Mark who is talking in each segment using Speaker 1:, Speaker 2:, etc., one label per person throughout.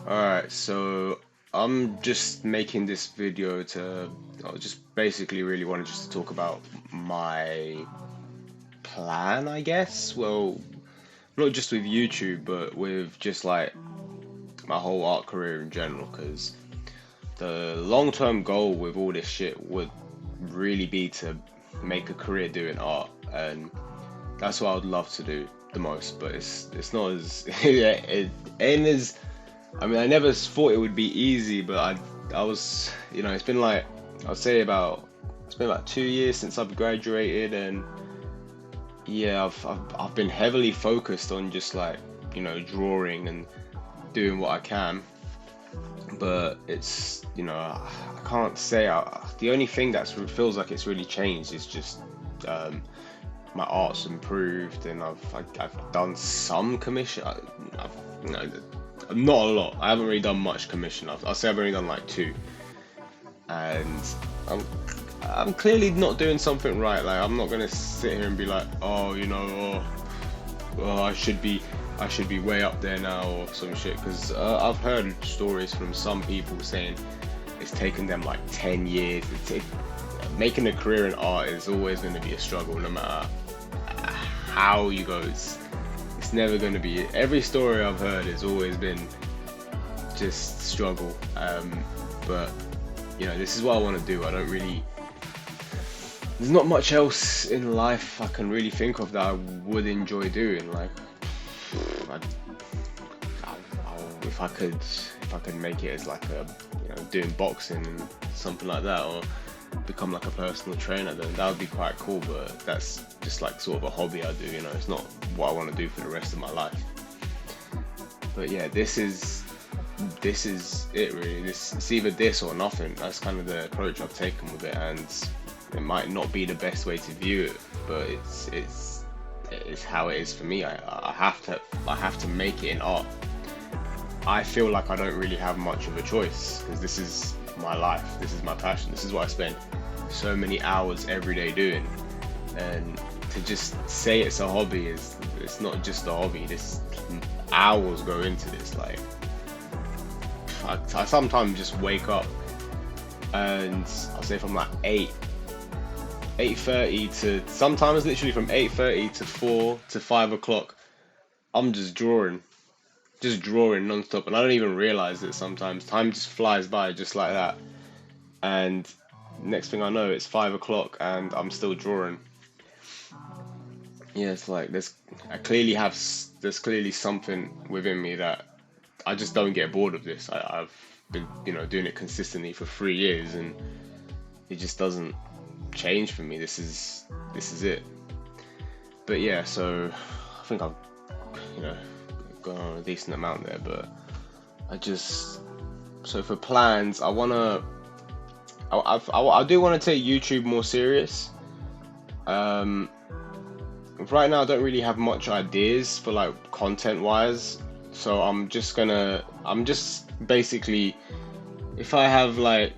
Speaker 1: Alright, so I'm just making this video to I just basically really wanted just to talk about my plan, I guess. Well, not just with YouTube, but with just like my whole art career in general, because the long-term goal with all this shit would really be to make a career doing art, and that's what I would love to do the most, but it's not as it ain't as I mean, I never thought it would be easy, but I was, it's been like, I'd say about, it's been about 2 years since I've graduated, and yeah, I've been heavily focused on just like, drawing and doing what I can, but it's, I can't say, the only thing that feels like it's really changed is just, my art's improved, and I've done some commission. I've, not a lot. I haven't really done much commission. I'll say I've only done like two, and I'm I'm clearly not doing something right. Like I'm not gonna sit here and be like, oh, I should be way up there now or some shit. Because I've heard stories from some people saying it's taken them like 10 years. Making a career in art is always going to be a struggle, no matter how you go. It's never going to be. Every story I've heard has always been just struggle. But this is what I want to do. I don't really. There's not much else in life I can really think of that I would enjoy doing. Like, I, if I could make it as like a, doing boxing and something like that, or become like a personal trainer, then that would be quite cool. But that's just like sort of a hobby I do. It's not what I want to do for the rest of my life. But yeah, this is it really. It's either this or nothing. That's kind of the approach I've taken with it, and it might not be the best way to view it, but it's how it is for me. I have to make it in art. I feel like I don't really have much of a choice because this is my life. This is my passion. This is what I spend so many hours every day doing. And to just say it's a hobby it's not just a hobby. This hours go into this. Like I sometimes just wake up and I'll say from like 8:30 to sometimes literally from 8:30 to 4 to 5 o'clock, I'm just drawing non-stop, and I don't even realize it sometimes. Time just flies by just like that, and next thing I know, it's 5 o'clock and I'm still drawing. Yeah, it's like there's clearly something within me that I just don't get bored of this. I've been doing it consistently for 3 years, and it just doesn't change for me. This is it. But yeah, so I think I've you know gone on a decent amount there, but I just so for plans, I do want to take YouTube more serious. Um, right now I don't really have much ideas for like content wise, so I'm just basically, if I have like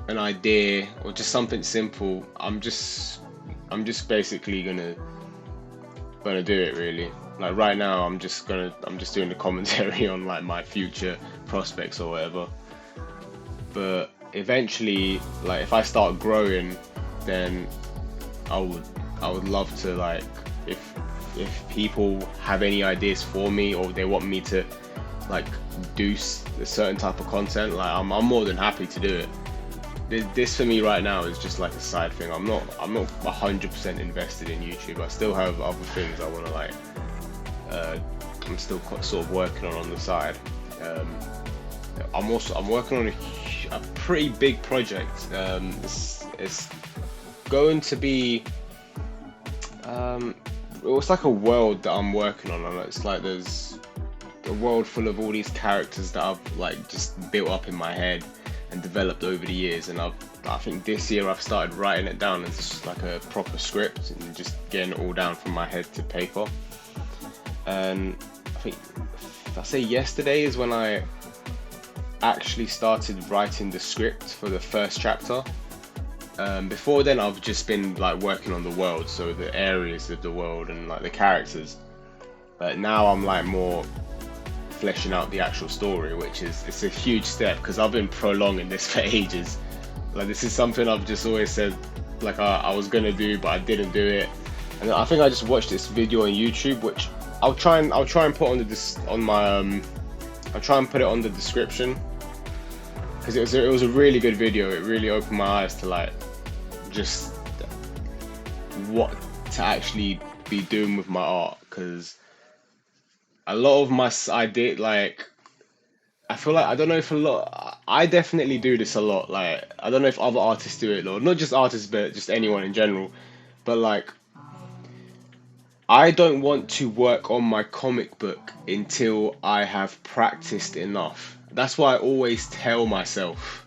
Speaker 1: an idea or just something simple, I'm just basically gonna do it really. Like right now, I'm just doing the commentary on like my future prospects or whatever. But eventually, like if I start growing, then I would I would love to like if if people have any ideas for me or they want me to like do a certain type of content, like I'm more than happy to do it. This for me right now is just like a side thing. I'm not 100% invested in YouTube. I still have other things I want to like. Uh, I'm still sort of working on the side. Um, I'm working on a pretty big project. It's going to be it's like a world that I'm working on, and it's like there's a world full of all these characters that I've like just built up in my head and developed over the years, and I think this year I've started writing it down as just like a proper script and just getting it all down from my head to paper. And I think if I say yesterday is when I actually started writing the script for the first chapter. Before then I've just been like working on the world, so the areas of the world and like the characters. But now I'm like more fleshing out the actual story, which is, it's a huge step because I've been prolonging this for ages. Like, this is something I've just always said like I was gonna do, but I didn't do it. And I think I just watched this video on YouTube, which I'll try and put on I'll try and put it on the description, because it was a really good video. It really opened my eyes to like just what to actually be doing with my art, because a lot of my I feel like, I don't know if I definitely do this a lot. Like, I don't know if other artists do it, or not just artists, but just anyone in general. But like, I don't want to work on my comic book until I have practiced enough. That's why I always tell myself,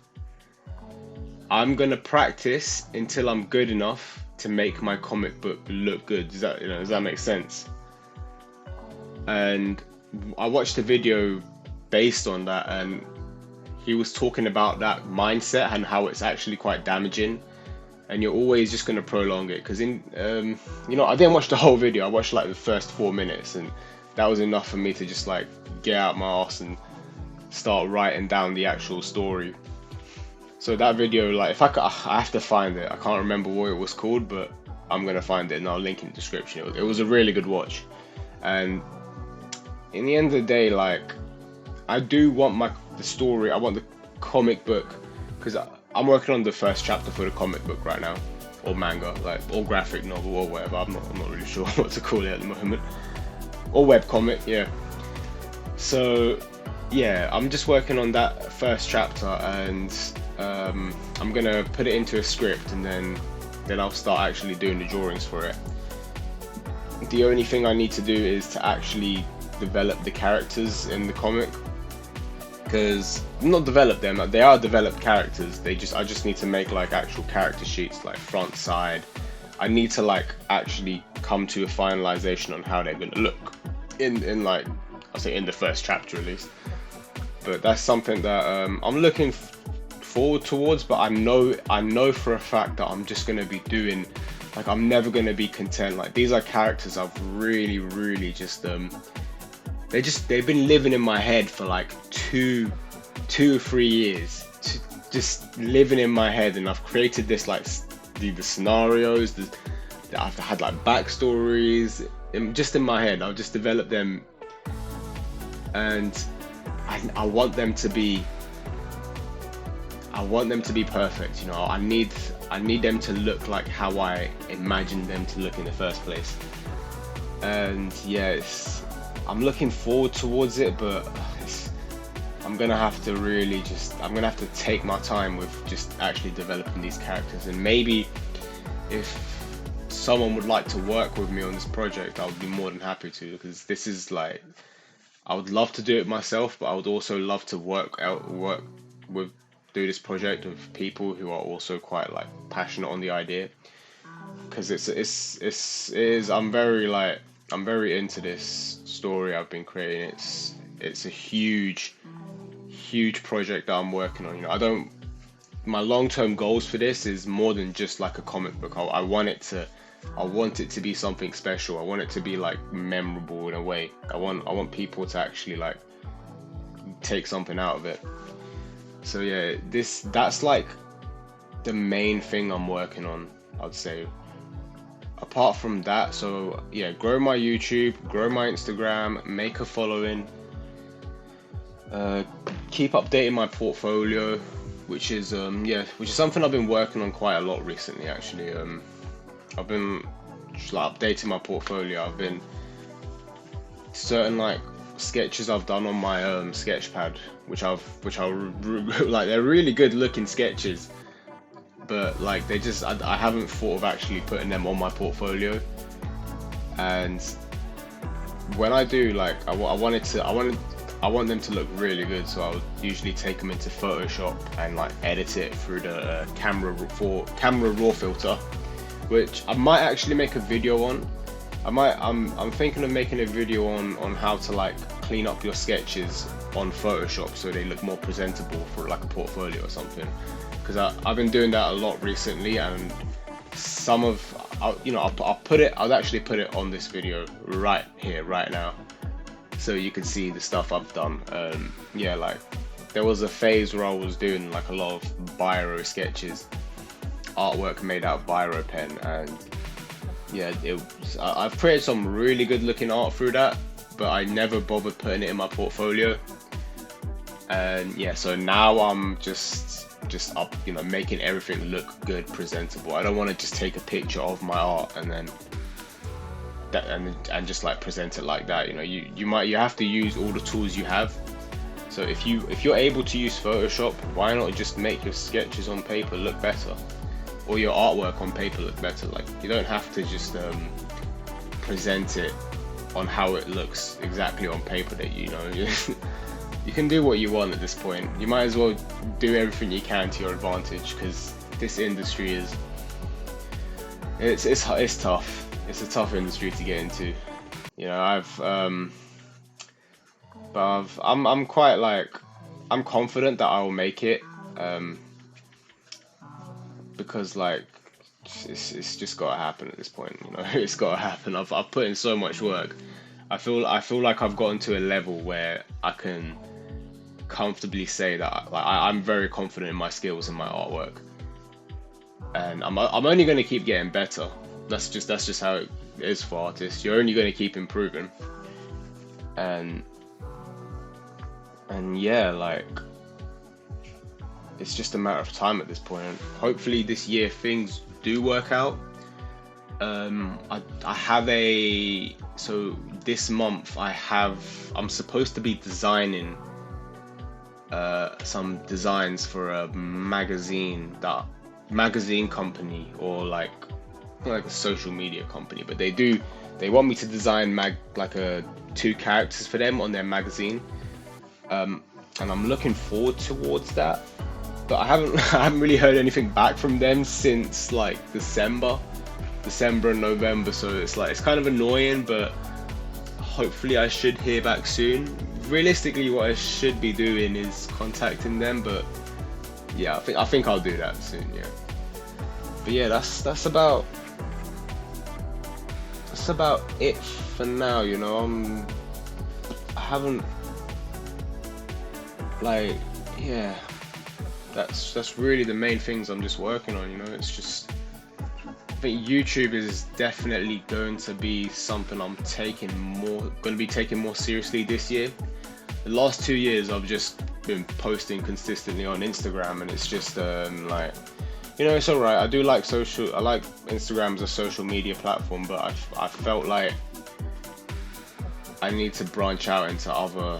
Speaker 1: I'm gonna practice until I'm good enough to make my comic book look good. Does that make sense? And I watched a video based on that, and he was talking about that mindset and how it's actually quite damaging, and you're always just going to prolong it. Because I didn't watch the whole video. I watched like the first 4 minutes, and that was enough for me to just like get out my ass and start writing down the actual story. So that video, like, if I have to find it. I can't remember what it was called, but I'm gonna find it and I'll link in the description. It was a really good watch. And in the end of the day, like, I do want the story, I want the comic book, because I'm working on the first chapter for the comic book right now, or manga, like, or graphic novel, or whatever. I'm not really sure what to call it at the moment, or web comic, yeah. So yeah, I'm just working on that first chapter, and I'm gonna put it into a script, and then I'll start actually doing the drawings for it. The only thing I need to do is to actually develop the characters in the comic, because not develop them, like, they are developed characters. I just need to make like actual character sheets, like front, side. I need to like actually come to a finalization on how they're gonna look in like, I'll say in the first chapter at least. But that's something that I'm looking forward towards. But I know for a fact that I'm just gonna be doing, like, I'm never gonna be content. Like, these are characters I've really just they've been living in my head for like two or 3 years, just living in my head, and I've created this, like, the scenarios, I've had like backstories just in my head. I've just developed them, and I want them to be perfect. I need them to look like how I imagined them to look in the first place. And yes, I'm looking forward towards it, but I'm gonna have to take my time with just actually developing these characters. And maybe if someone would like to work with me on this project, I would be more than happy to, because this is like, I would love to do it myself, but I would also love to do this project with people who are also quite like passionate on the idea, because I'm very into this story I've been creating. It's a huge project that I'm working on. My long-term goals for this is more than just like a comic book. I want it to be something special. I want it to be like memorable in a way. I want people to actually like take something out of it. So yeah, that's like the main thing I'm working on, I'd say. Apart from that, so yeah, grow my YouTube, grow my Instagram, make a following, keep updating my portfolio, which is something I've been working on quite a lot recently, actually. I've been just like updating my portfolio. I've been certain like sketches I've done on my Sketchpad, which are like, they're really good looking sketches, but like I haven't thought of actually putting them on my portfolio. And when I do, like, I want them to look really good, so I would usually take them into Photoshop and like edit it through the Camera Raw filter, which I might actually make a video on. I'm thinking of making a video on how to like clean up your sketches on Photoshop so they look more presentable for like a portfolio or something, because I've been doing that a lot recently, and I'll actually put it on this video right here, right now. so you can see the stuff I've done. Yeah, like there was a phase where I was doing like a lot of biro sketches, artwork made out of biro pen, and yeah, I've created some really good looking art through that, but I never bothered putting it in my portfolio. And yeah, so now I'm just up, you know, making everything look good, presentable. I don't want to just take a picture of my art and then and just like present it like that. You know, you have to use all the tools you have. So if you're able to use Photoshop, why not just make your sketches on paper look better, or your artwork on paper look better? Like, you don't have to just present it on how it looks exactly on paper. That, you know, you can do what you want at this point. You might as well do everything you can to your advantage, because this industry is it's tough. It's a tough industry to get into. You know, I'm quite like, I'm confident that I will make it, because like it's just gotta happen at this point. You know, it's gotta happen. I've put in so much work. I feel like I've gotten to a level where I can comfortably say that like I'm very confident in my skills and my artwork, and I'm only going to keep getting better. That's just how it is for artists. You're only going to keep improving, and yeah, like it's just a matter of time at this point. And hopefully this year things do work out. I have so this month I'm supposed to be designing some designs for a magazine company, or like a social media company, but they want me to design two characters for them on their magazine, and I'm looking forward towards that, but I haven't really heard anything back from them since like December and November, so it's kind of annoying, but hopefully I should hear back soon. Realistically, what I should be doing is contacting them, but yeah, I think I'll do that soon. Yeah, but yeah, that's about it for now. You know, I haven't like, yeah, that's really the main things I'm just working on. You know, it's just, I think YouTube is definitely going to be something I'm taking more seriously this year. The last 2 years I've just been posting consistently on Instagram, and it's just like, you know, it's alright. I like Instagram as a social media platform, but I felt like I need to branch out into other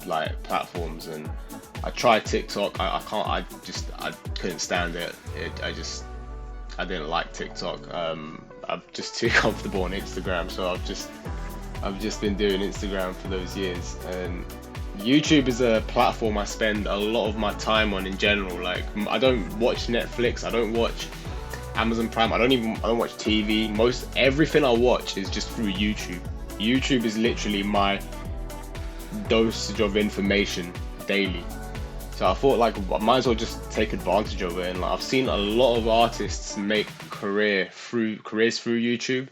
Speaker 1: like platforms, and I tried TikTok. I couldn't stand it. I didn't like TikTok. I'm just too comfortable on Instagram, so I've just been doing Instagram for those years. And YouTube is a platform I spend a lot of my time on in general. Like, I don't watch Netflix, I don't watch Amazon Prime, I don't watch TV. Everything I watch is just through YouTube. YouTube is literally my dosage of information daily. So I thought, like, I might as well just take advantage of it. And like, I've seen a lot of artists make careers through YouTube,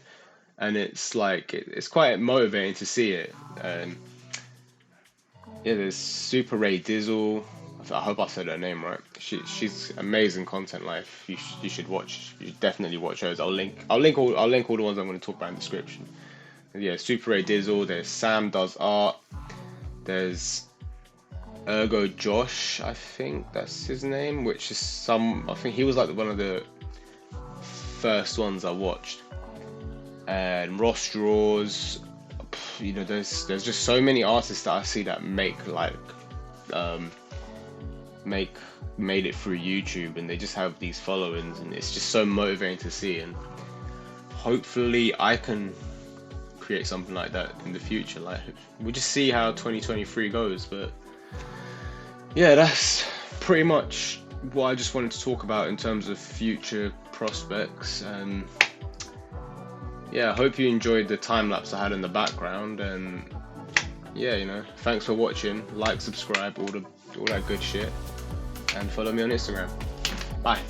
Speaker 1: and it's like, it's quite motivating to see it. Yeah, there's Super Ray Dizzle. I hope I said her name right. She's amazing content. Like, you should definitely watch hers. I'll link all the ones I'm going to talk about in the description. And yeah, Super Ray Dizzle. There's Sam Does Art. There's Ergo Josh, I think that's his name, which is I think he was like one of the first ones I watched. And Ross Draws. You know, there's just so many artists that I see that made it through YouTube, and they just have these followings, and it's just so motivating to see. And hopefully I can create something like that in the future. Like, we'll just see how 2023 goes. But yeah, that's pretty much what I just wanted to talk about in terms of future prospects. And yeah, I hope you enjoyed the time lapse I had in the background. And yeah, you know, thanks for watching. Like, subscribe, all that good shit, and follow me on Instagram. Bye.